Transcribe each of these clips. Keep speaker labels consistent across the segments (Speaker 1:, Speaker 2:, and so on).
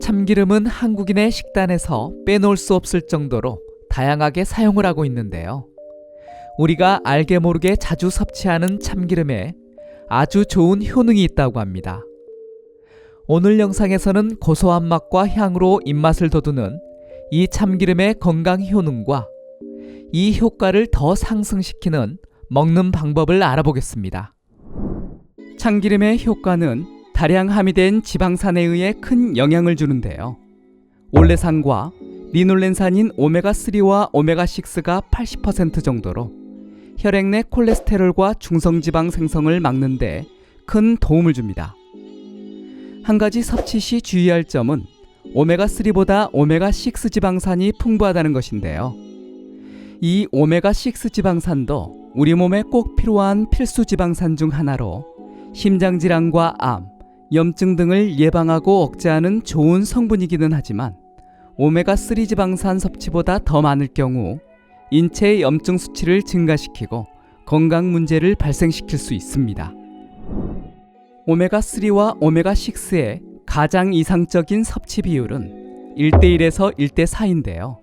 Speaker 1: 참기름은 한국인의 식단에서 빼놓을 수 없을 정도로 다양하게 사용을 하고 있는데요. 우리가 알게 모르게 자주 섭취하는 참기름에 아주 좋은 효능이 있다고 합니다. 오늘 영상에서는 고소한 맛과 향으로 입맛을 돋우는 이 참기름의 건강 효능과 이 효과를 더 상승시키는 먹는 방법을 알아보겠습니다. 참기름의 효과는 다량 함유된 지방산에 의해 큰 영향을 주는데요. 올레산과 리놀렌산인 오메가3와 오메가6가 80% 정도로 혈액 내 콜레스테롤과 중성지방 생성을 막는 데 큰 도움을 줍니다. 한 가지 섭취 시 주의할 점은 오메가3보다 오메가6 지방산이 풍부하다는 것인데요. 이 오메가6 지방산도 우리 몸에 꼭 필요한 필수 지방산 중 하나로 심장질환과 암, 염증 등을 예방하고 억제하는 좋은 성분이기는 하지만 오메가3 지방산 섭취보다 더 많을 경우 인체의 염증 수치를 증가시키고 건강 문제를 발생시킬 수 있습니다. 오메가3와 오메가6의 가장 이상적인 섭취 비율은 1대1에서 1대4인데요.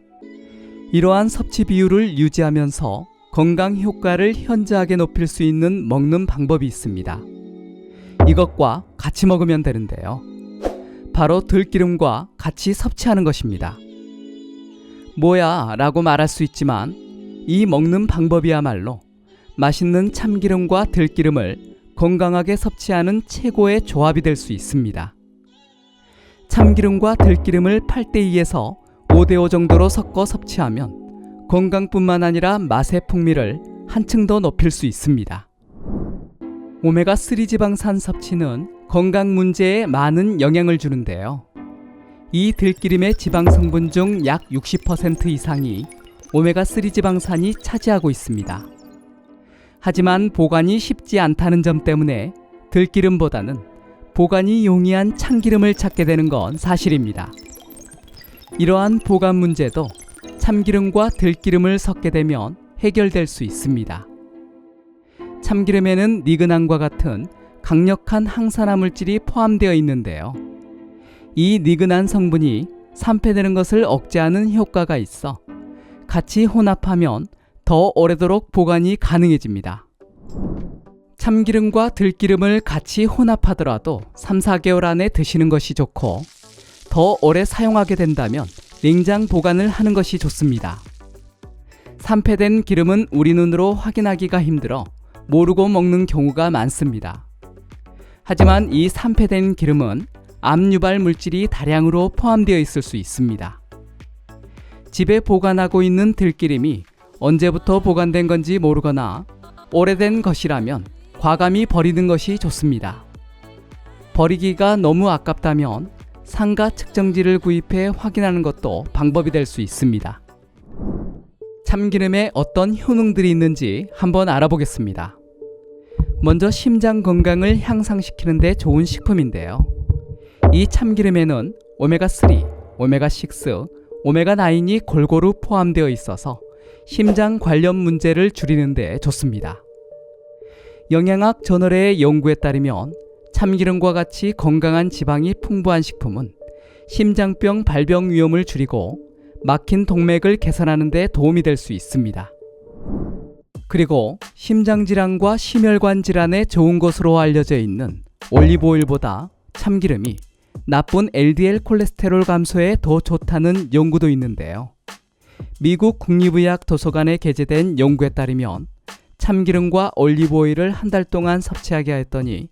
Speaker 1: 이러한 섭취 비율을 유지하면서 건강 효과를 현저하게 높일 수 있는 먹는 방법이 있습니다. 이것과 같이 먹으면 되는데요. 바로 들기름과 같이 섭취하는 것입니다. 뭐야 라고 말할 수 있지만 이 먹는 방법이야말로 맛있는 참기름과 들기름을 건강하게 섭취하는 최고의 조합이 될 수 있습니다. 참기름과 들기름을 8대2에서 5대5 정도로 섞어 섭취하면 건강뿐만 아니라 맛의 풍미를 한층 더 높일 수 있습니다. 오메가3 지방산 섭취는 건강 문제에 많은 영향을 주는데요. 이 들기름의 지방 성분 중 약 60% 이상이 오메가3 지방산이 차지하고 있습니다. 하지만 보관이 쉽지 않다는 점 때문에 들기름보다는 보관이 용이한 참기름을 찾게 되는 건 사실입니다. 이러한 보관 문제도 참기름과 들기름을 섞게 되면 해결될 수 있습니다. 참기름에는 니그난과 같은 강력한 항산화 물질이 포함되어 있는데요. 이 니그난 성분이 산패되는 것을 억제하는 효과가 있어 같이 혼합하면 더 오래도록 보관이 가능해집니다. 참기름과 들기름을 같이 혼합하더라도 3-4개월 안에 드시는 것이 좋고 더 오래 사용하게 된다면 냉장 보관을 하는 것이 좋습니다. 산패된 기름은 우리 눈으로 확인하기가 힘들어 모르고 먹는 경우가 많습니다. 하지만 이 산패된 기름은 암 유발 물질이 다량으로 포함되어 있을 수 있습니다. 집에 보관하고 있는 들기름이 언제부터 보관된 건지 모르거나 오래된 것이라면 과감히 버리는 것이 좋습니다. 버리기가 너무 아깝다면 상가 측정지를 구입해 확인하는 것도 방법이 될 수 있습니다. 참기름에 어떤 효능들이 있는지 한번 알아보겠습니다. 먼저 심장 건강을 향상시키는 데 좋은 식품인데요. 이 참기름에는 오메가3, 오메가6, 오메가9이 골고루 포함되어 있어서 심장 관련 문제를 줄이는 데 좋습니다. 영양학 저널의 연구에 따르면 참기름과 같이 건강한 지방이 풍부한 식품은 심장병 발병 위험을 줄이고 막힌 동맥을 개선하는 데 도움이 될 수 있습니다. 그리고 심장질환과 심혈관 질환에 좋은 것으로 알려져 있는 올리브오일보다 참기름이 나쁜 LDL 콜레스테롤 감소에 더 좋다는 연구도 있는데요. 미국 국립의학 도서관에 게재된 연구에 따르면 참기름과 올리브오일을 한 달 동안 섭취하게 했더니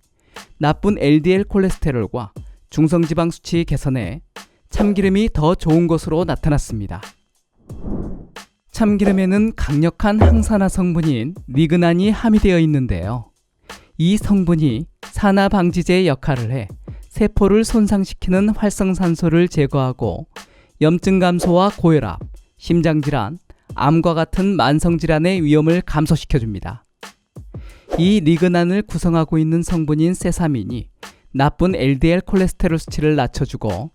Speaker 1: 나쁜 LDL 콜레스테롤과 중성지방 수치 개선에 참기름이 더 좋은 것으로 나타났습니다. 참기름에는 강력한 항산화 성분인 니그난이 함유되어 있는데요. 이 성분이 산화 방지제 역할을 해 세포를 손상시키는 활성산소를 제거하고 염증 감소와 고혈압, 심장질환, 암과 같은 만성질환의 위험을 감소시켜줍니다. 이 니그난을 구성하고 있는 성분인 세사민이 나쁜 LDL 콜레스테롤 수치를 낮춰주고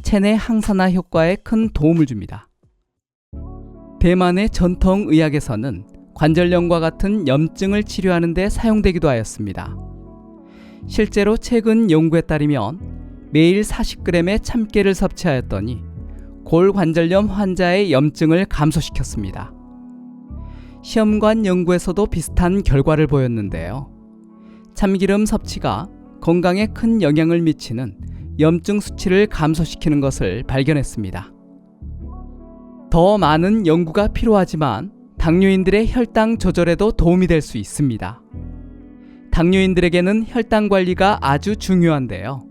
Speaker 1: 체내 항산화 효과에 큰 도움을 줍니다. 대만의 전통 의학에서는 관절염과 같은 염증을 치료하는 데 사용되기도 하였습니다. 실제로 최근 연구에 따르면 매일 40g의 참깨를 섭취하였더니 골관절염 환자의 염증을 감소시켰습니다. 시험관 연구에서도 비슷한 결과를 보였는데요. 참기름 섭취가 건강에 큰 영향을 미치는 염증 수치를 감소시키는 것을 발견했습니다. 더 많은 연구가 필요하지만 당뇨인들의 혈당 조절에도 도움이 될 수 있습니다. 당뇨인들에게는 혈당 관리가 아주 중요한데요.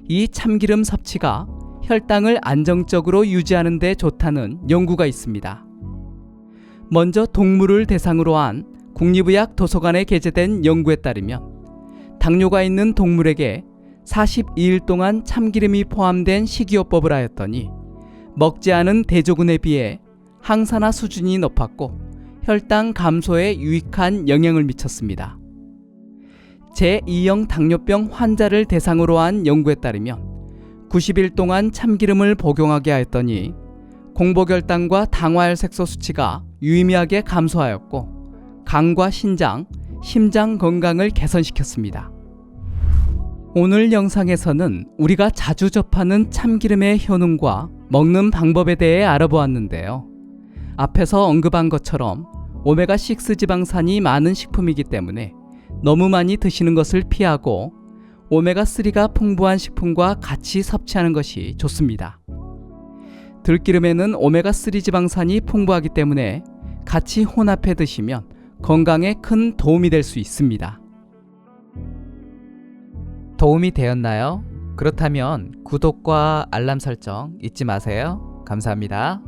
Speaker 1: 이 참기름 섭취가 혈당을 안정적으로 유지하는 데 좋다는 연구가 있습니다. 먼저 동물을 대상으로 한 국립의학 도서관에 게재된 연구에 따르면 당뇨가 있는 동물에게 42일 동안 참기름이 포함된 식이요법을 하였더니 먹지 않은 대조군에 비해 항산화 수준이 높았고 혈당 감소에 유익한 영향을 미쳤습니다. 제2형 당뇨병 환자를 대상으로 한 연구에 따르면 90일 동안 참기름을 복용하게 하였더니 공복혈당과 당화혈색소 수치가 유의미하게 감소하였고 간과 신장, 심장 건강을 개선시켰습니다. 오늘 영상에서는 우리가 자주 접하는 참기름의 효능과 먹는 방법에 대해 알아보았는데요. 앞에서 언급한 것처럼 오메가6 지방산이 많은 식품이기 때문에 너무 많이 드시는 것을 피하고 오메가3가 풍부한 식품과 같이 섭취하는 것이 좋습니다. 들기름에는 오메가3 지방산이 풍부하기 때문에 같이 혼합해 드시면 건강에 큰 도움이 될 수 있습니다. 도움이 되었나요? 그렇다면 구독과 알람 설정 잊지 마세요. 감사합니다.